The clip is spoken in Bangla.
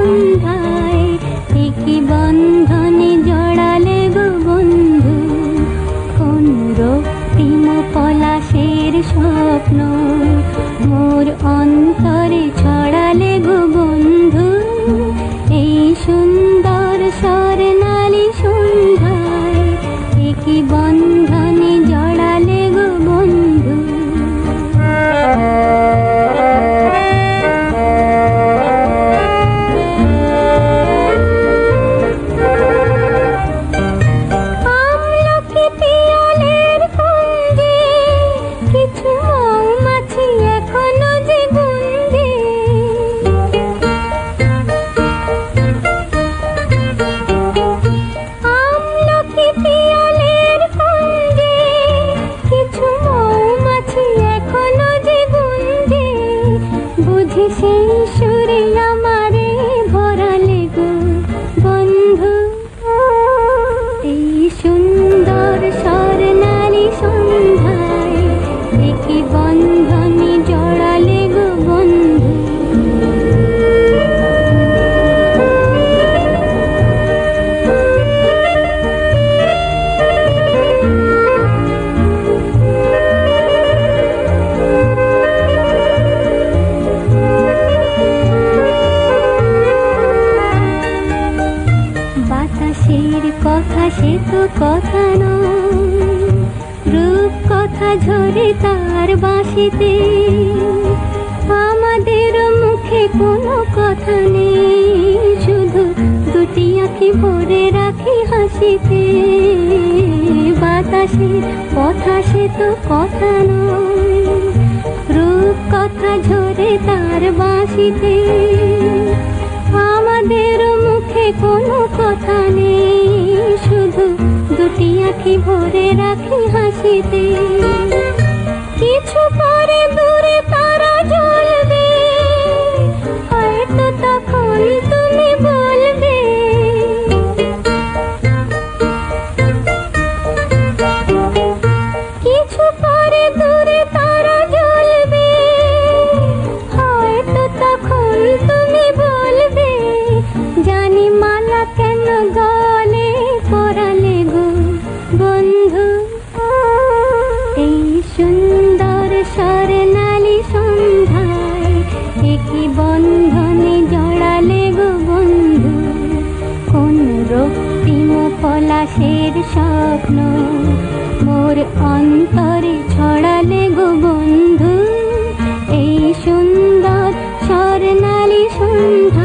সন্ধ্যায় একই বন্ধনে জড়ালে গো বন্ধু, কোন রক্তিম পলাশের স্বপ্ন মোর অন্তরে ছড়ালে গো বন্ধু। এই সুন্দর স্বর্ণালী সন্ধ্যায় একই বন্ধনে জড়ালে গো বন্ধু। আমলকি পিয়ালের কুঞ্জে কিছু মৌমাছি এখনো যে গুঞ্জে, আমলকি পিয়ালের কুঞ্জে কিছু মৌমাছি এখনো যে গুঞ্জে, বুঝি সেই সুরে আমারে ভরালে গো বন্ধু। এই সুন্দর স্বর্ণালী সন্ধ্যায় একই বন্ধনে জড়ালে গো বন্ধু। বাতাসের কথা সে তো কথা নয়, রূপ কথা ঝরে তার বাঁশিতে, আমাদের মুখে কোনো কথা নেই, শুধু দুটি আঁখি ভরে রাখি হাসিতে। বাতাসের কথা সে তো কথা নয়, রূপ কথা ঝরে তার বাঁশিতে, আমাদের মুখে কোনো কথা নেই, শুধু দুটি আঁখি ভরে রাখি হাসিতে। কিছু পরে দূরে তারা জ্বলবে, হয়তো তখন তুমি বলবে, কিছু পরে দূরে তারা জ্বলবে, হয়তো তখন তুমি বলবে, জানি মালা কেন গলে পরালে গো বন্ধু। এই সুন্দর স্বর্ণালী সন্ধ্যায় একই বন্ধনে জড়ালে গো বন্ধু, কোন রক্তিম পলাশের স্বপ্ন মোর অন্তরে ছড়ালে গো বন্ধু। এই সুন্দর স্বর্ণালী সন্ধ্যা